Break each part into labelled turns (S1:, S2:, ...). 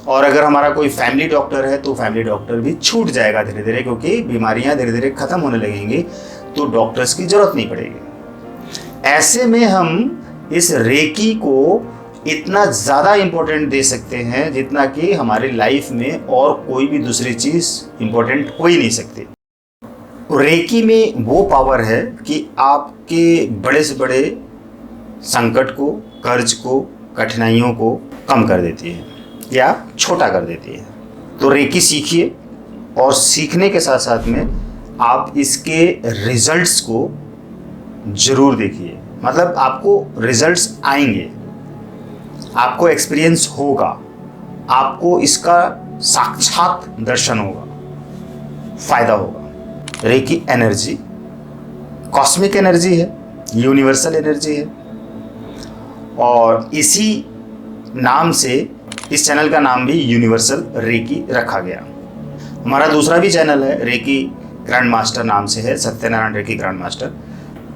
S1: और अगर हमारा कोई फैमिली डॉक्टर है तो फैमिली डॉक्टर भी छूट जाएगा धीरे धीरे, क्योंकि बीमारियां धीरे धीरे खत्म होने लगेंगी तो डॉक्टर्स की जरूरत नहीं पड़ेगी। ऐसे में हम इस रेकी को इतना ज़्यादा इम्पोर्टेंट दे सकते हैं जितना कि हमारी लाइफ में और कोई भी दूसरी चीज़ इम्पोर्टेंट हो ही नहीं सकती। रेकी में वो पावर है कि आपके बड़े से बड़े संकट को, कर्ज को, कठिनाइयों को कम कर देती है या छोटा कर देती है। तो रेकी सीखिए और सीखने के साथ साथ में आप इसके रिजल्ट्स को ज़रूर देखिए। मतलब आपको रिजल्ट्स आएंगे, आपको एक्सपीरियंस होगा, आपको इसका साक्षात दर्शन होगा, फ़ायदा होगा। रेकी एनर्जी कॉस्मिक एनर्जी है, यूनिवर्सल एनर्जी है और इसी नाम से इस चैनल का नाम भी यूनिवर्सल रेकी रखा गया। हमारा दूसरा भी चैनल है रेकी ग्रैंड मास्टर नाम से है, सत्यनारायण रेकी ग्रैंड मास्टर।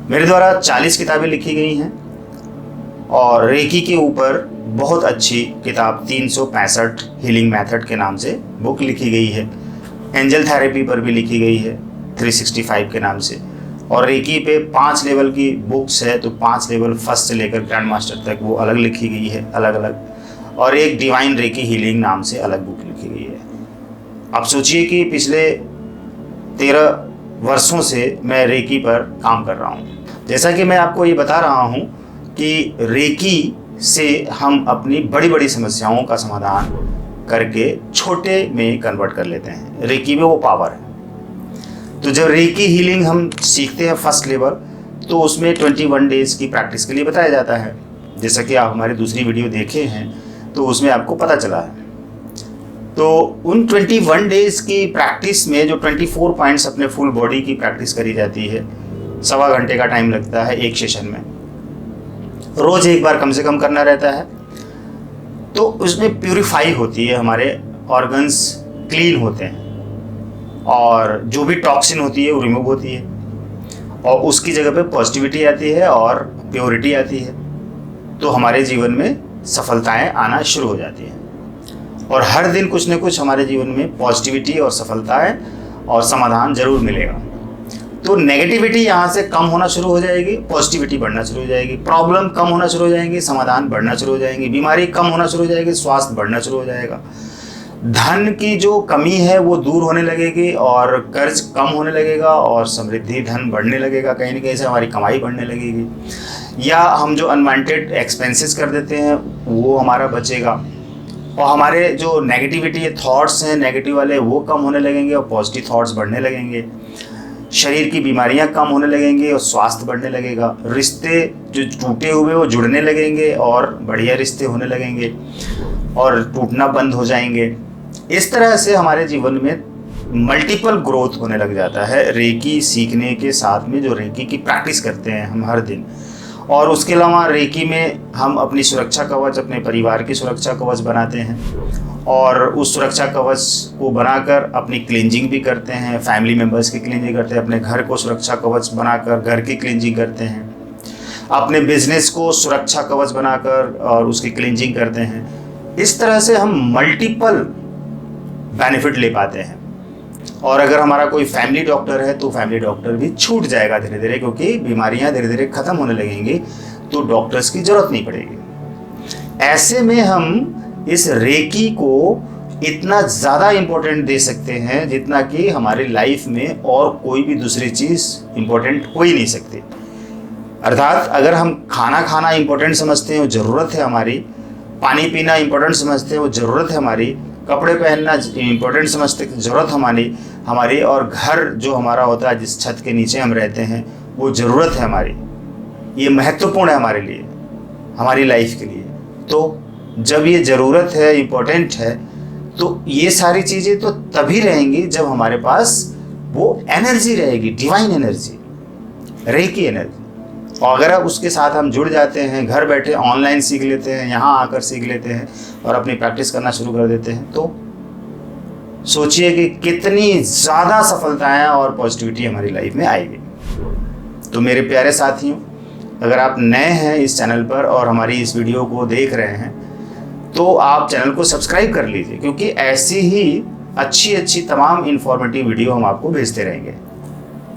S1: मेरे द्वारा 40 किताबें लिखी गई हैं और रेकी के ऊपर बहुत अच्छी किताब 365 हीलिंग मेथड के नाम से बुक लिखी गई है। एंजल थेरेपी पर भी लिखी गई है 365 के नाम से। और रेकी पे 5 लेवल की बुक्स है, तो 5 लेवल फर्स्ट से लेकर ग्रैंड मास्टर तक वो अलग लिखी गई है, अलग अलग। और एक डिवाइन रेकी हीलिंग नाम से अलग बुक लिखी गई है। अब सोचिए कि पिछले 13 वर्षों से मैं रेकी पर काम कर रहा हूँ। जैसा कि मैं आपको ये बता रहा हूँ कि रेकी से हम अपनी बड़ी बड़ी समस्याओं का समाधान करके छोटे में कन्वर्ट कर लेते हैं। रेकी में वो पावर है। तो जब रेकी हीलिंग हम सीखते हैं फर्स्ट लेवल, तो उसमें 21 डेज़ की प्रैक्टिस के लिए बताया जाता है। जैसा कि आप हमारी दूसरी वीडियो देखे हैं तो उसमें आपको पता चला है। तो उन 21 डेज़ की प्रैक्टिस में जो 24 पॉइंट्स अपने फुल बॉडी की प्रैक्टिस करी जाती है, 1.25 घंटे का टाइम लगता है एक सेशन में, रोज़ एक बार कम से कम करना रहता है। तो उसमें प्यूरिफाई होती है, हमारे ऑर्गन्स क्लीन होते हैं और जो भी टॉक्सिन होती है वो रिमूव होती है और उसकी जगह पे पॉजिटिविटी आती है और प्योरिटी आती है। तो हमारे जीवन में सफलताएं आना शुरू हो जाती हैं और हर दिन कुछ न कुछ हमारे जीवन में पॉजिटिविटी और सफलताएं और समाधान जरूर मिलेगा। तो नेगेटिविटी यहाँ से कम होना शुरू हो जाएगी, पॉजिटिविटी बढ़ना शुरू हो जाएगी, प्रॉब्लम कम होना शुरू हो जाएंगी, समाधान बढ़ना शुरू हो जाएंगी, बीमारी कम होना शुरू हो जाएगी, स्वास्थ्य बढ़ना शुरू हो जाएगा, धन की जो कमी है वो दूर होने लगेगी और कर्ज कम होने लगेगा और समृद्धि धन बढ़ने लगेगा। कहीं ना कहीं से हमारी कमाई बढ़ने लगेगी या हम जो अनवांटेड एक्सपेंसेस कर देते हैं वो हमारा बचेगा और हमारे जो नेगेटिविटी थॉट्स हैं नेगेटिव वाले वो कम होने लगेंगे और पॉजिटिव थॉट्स बढ़ने लगेंगे। शरीर की बीमारियां कम होने लगेंगी और स्वास्थ्य बढ़ने लगेगा। रिश्ते जो टूटे हुए वो जुड़ने लगेंगे और बढ़िया रिश्ते होने लगेंगे और टूटना बंद हो जाएंगे। इस तरह से हमारे जीवन में मल्टीपल ग्रोथ होने लग जाता है रेकी सीखने के साथ में, जो रेकी की प्रैक्टिस करते हैं हम हर दिन। और उसके अलावा रेकी में हम अपनी सुरक्षा कवच, अपने परिवार की सुरक्षा कवच बनाते हैं और उस सुरक्षा कवच को बनाकर अपनी क्लींजिंग भी करते हैं, फैमिली मेम्बर्स की क्लींजिंग करते हैं, अपने घर को सुरक्षा कवच बनाकर घर की क्लींजिंग करते हैं, अपने बिजनेस को सुरक्षा कवच बनाकर और उसकी क्लींजिंग करते हैं। इस तरह से हम मल्टीपल बेनिफिट ले पाते हैं। और अगर हमारा कोई फैमिली डॉक्टर है तो फैमिली डॉक्टर भी छूट जाएगा धीरे धीरे, क्योंकि बीमारियां धीरे धीरे खत्म होने लगेंगी तो डॉक्टर्स की जरूरत नहीं पड़ेगी। ऐसे में हम इस रेकी को इतना ज़्यादा इम्पोर्टेंट दे सकते हैं जितना कि हमारी लाइफ में और कोई भी दूसरी चीज़ इम्पोर्टेंट हो ही नहीं सकती। अर्थात अगर हम खाना खाना इम्पोर्टेंट समझते हैं, वो ज़रूरत है हमारी, पानी पीना इम्पोर्टेंट समझते हैं, वो ज़रूरत है हमारी, कपड़े पहनना इम्पोर्टेंट समझते हैं, ज़रूरत हमारी और घर जो हमारा होता है जिस छत के नीचे हम रहते हैं वो ज़रूरत है हमारी। ये महत्वपूर्ण है हमारे लिए, हमारी लाइफ के लिए। तो जब ये ज़रूरत है, इम्पोर्टेंट है, तो ये सारी चीज़ें तो तभी रहेंगी जब हमारे पास वो एनर्जी रहेगी, डिवाइन एनर्जी, रेकी एनर्जी। और अगर अब उसके साथ हम जुड़ जाते हैं, घर बैठे ऑनलाइन सीख लेते हैं, यहाँ आकर सीख लेते हैं और अपनी प्रैक्टिस करना शुरू कर देते हैं, तो सोचिए कि कितनी ज़्यादा सफलताएं और पॉजिटिविटी हमारी लाइफ में आएगी। तो मेरे प्यारे साथियों, अगर आप नए हैं इस चैनल पर और हमारी इस वीडियो को देख रहे हैं तो आप चैनल को सब्सक्राइब कर लीजिए, क्योंकि ऐसी ही अच्छी अच्छी तमाम इन्फॉर्मेटिव वीडियो हम आपको भेजते रहेंगे।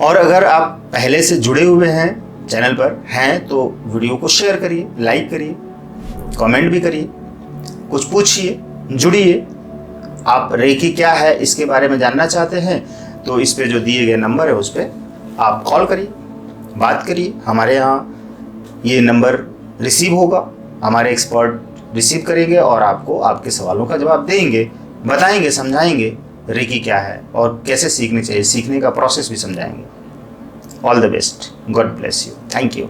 S1: और अगर आप पहले से जुड़े हुए हैं चैनल पर हैं तो वीडियो को शेयर करिए, लाइक करिए, कमेंट भी करिए, कुछ पूछिए, जुड़िए। आप रेकी क्या है इसके बारे में जानना चाहते हैं तो इस पे जो दिए गए नंबर है उस पर आप कॉल करिए, बात करिए। हमारे यहाँ ये नंबर रिसीव होगा, हमारे एक्सपर्ट रिसीव करेंगे और आपको आपके सवालों का जवाब देंगे, बताएंगे, समझाएंगे रेकी क्या है और कैसे सीखनी चाहिए, सीखने का प्रोसेस भी समझाएंगे। All the best, God bless you, thank you.